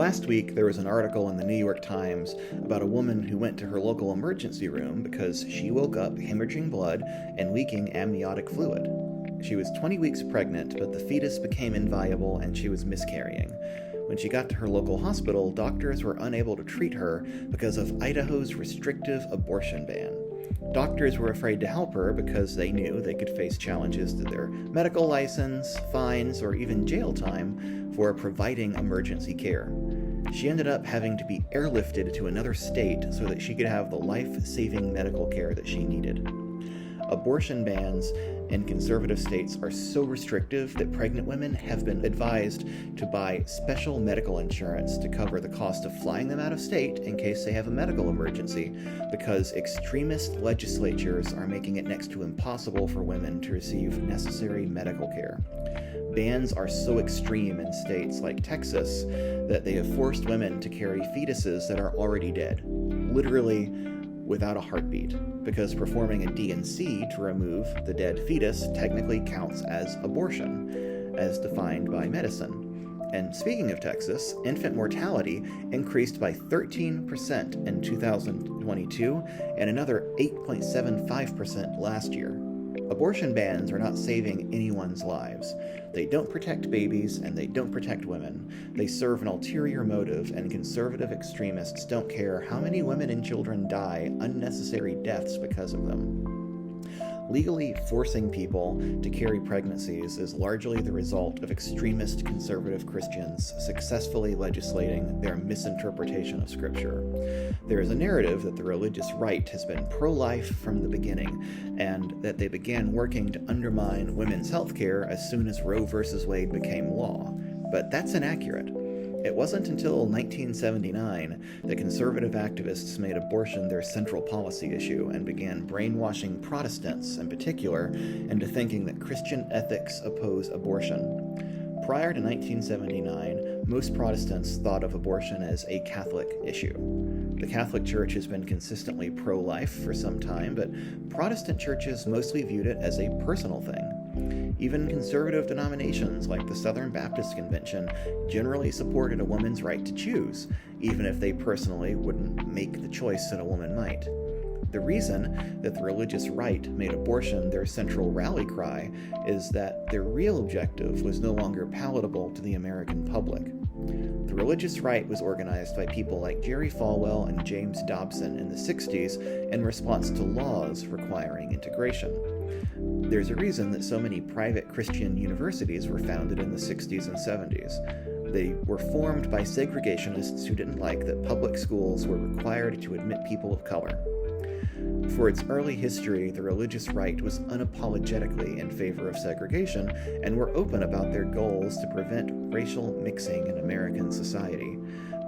Last week, there was an article in the New York Times about a woman who went to her local emergency room because she woke up hemorrhaging blood and leaking amniotic fluid. She was 20 weeks pregnant, but the fetus became inviable and she was miscarrying. When she got to her local hospital, doctors were unable to treat her because of Idaho's restrictive abortion ban. Doctors were afraid to help her because they knew they could face challenges to their medical license, fines, or even jail time for providing emergency care. She ended up having to be airlifted to another state so that she could have the life-saving medical care that she needed. Abortion bans in conservative states are so restrictive that pregnant women have been advised to buy special medical insurance to cover the cost of flying them out of state in case they have a medical emergency, because extremist legislatures are making it next to impossible for women to receive necessary medical care. Bans are so extreme in states like Texas that they have forced women to carry fetuses that are already dead, literally without a heartbeat, because performing a D&C to remove the dead fetus technically counts as abortion, as defined by medicine. And speaking of Texas, infant mortality increased by 13% in 2022 and another 8.75% last year. Abortion bans are not saving anyone's lives. They don't protect babies and they don't protect women. They serve an ulterior motive, and conservative extremists don't care how many women and children die unnecessary deaths because of them. Legally forcing people to carry pregnancies is largely the result of extremist conservative Christians successfully legislating their misinterpretation of Scripture. There is a narrative that the religious right has been pro-life from the beginning, and that they began working to undermine women's health care as soon as Roe v. Wade became law. But that's inaccurate. It wasn't until 1979 that conservative activists made abortion their central policy issue and began brainwashing Protestants, in particular, into thinking that Christian ethics oppose abortion. Prior to 1979, most Protestants thought of abortion as a Catholic issue. The Catholic Church has been consistently pro-life for some time, but Protestant churches mostly viewed it as a personal thing. Even conservative denominations like the Southern Baptist Convention generally supported a woman's right to choose, even if they personally wouldn't make the choice that a woman might. The reason that the religious right made abortion their central rally cry is that their real objective was no longer palatable to the American public. The religious right was organized by people like Jerry Falwell and James Dobson in the 60s in response to laws requiring integration. There's a reason that so many private Christian universities were founded in the 60s and 70s. They were formed by segregationists who didn't like that public schools were required to admit people of color. For its early history, the religious right was unapologetically in favor of segregation and were open about their goals to prevent racial mixing in American society.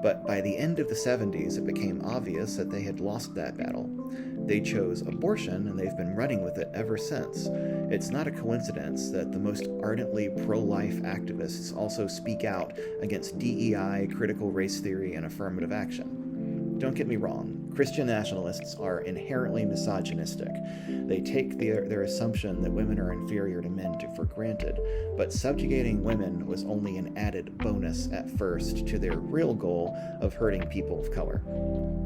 But by the end of the 70s, it became obvious that they had lost that battle. They chose abortion, and they've been running with it ever since. It's not a coincidence that the most ardently pro-life activists also speak out against DEI, critical race theory, and affirmative action. Don't get me wrong, Christian nationalists are inherently misogynistic. They take their assumption that women are inferior to men for granted, but subjugating women was only an added bonus at first to their real goal of hurting people of color.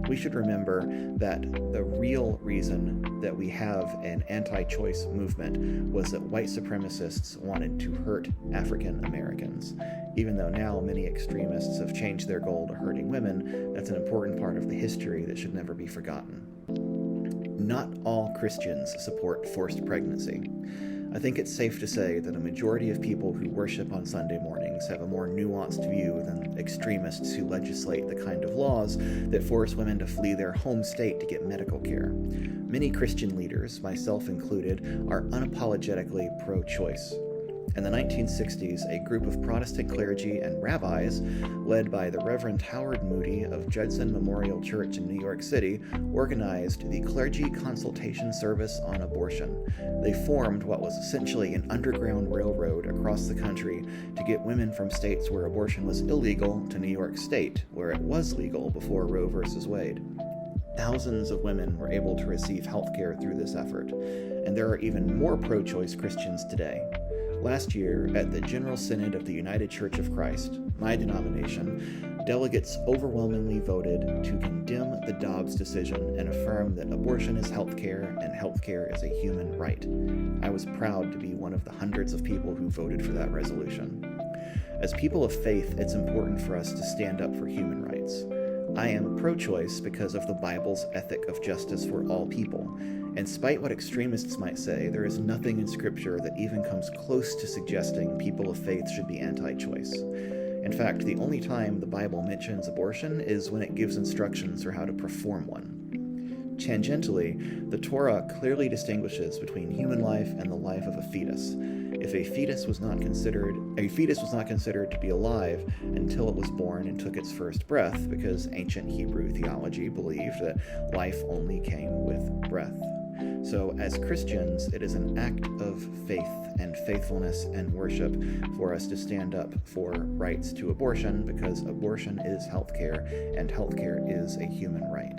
We should remember that the real reason that we have an anti-choice movement was that white supremacists wanted to hurt African Americans. Even though now many extremists have changed their goal to hurting women, that's an important part of the history that should never be forgotten. Not all Christians support forced pregnancy. I think it's safe to say that a majority of people who worship on Sunday mornings have a more nuanced view than extremists who legislate the kind of laws that force women to flee their home state to get medical care. Many Christian leaders, myself included, are unapologetically pro-choice. In the 1960s, a group of Protestant clergy and rabbis, led by the Reverend Howard Moody of Judson Memorial Church in New York City, organized the Clergy Consultation Service on Abortion. They formed what was essentially an underground railroad across the country to get women from states where abortion was illegal to New York State, where it was legal before Roe v. Wade. Thousands of women were able to receive health care through this effort, and there are even more pro-choice Christians today. Last year, at the General Synod of the United Church of Christ, my denomination, Delegates overwhelmingly voted to condemn the Dobbs decision and affirm that abortion is healthcare and healthcare is a human right. I was proud to be one of the hundreds of people who voted for that resolution. As people of faith, it's important for us to stand up for human rights. I am pro-choice because of the Bible's ethic of justice for all people. And despite what extremists might say, there is nothing in Scripture that even comes close to suggesting people of faith should be anti-choice. In fact, the only time the Bible mentions abortion is when it gives instructions for how to perform one. Tangentially, the Torah clearly distinguishes between human life and the life of a fetus. If a fetus was not considered to be alive until it was born and took its first breath, because ancient Hebrew theology believed that life only came with breath. So as Christians, it is an act of faith and faithfulness and worship for us to stand up for rights to abortion, because abortion is healthcare and healthcare is a human right.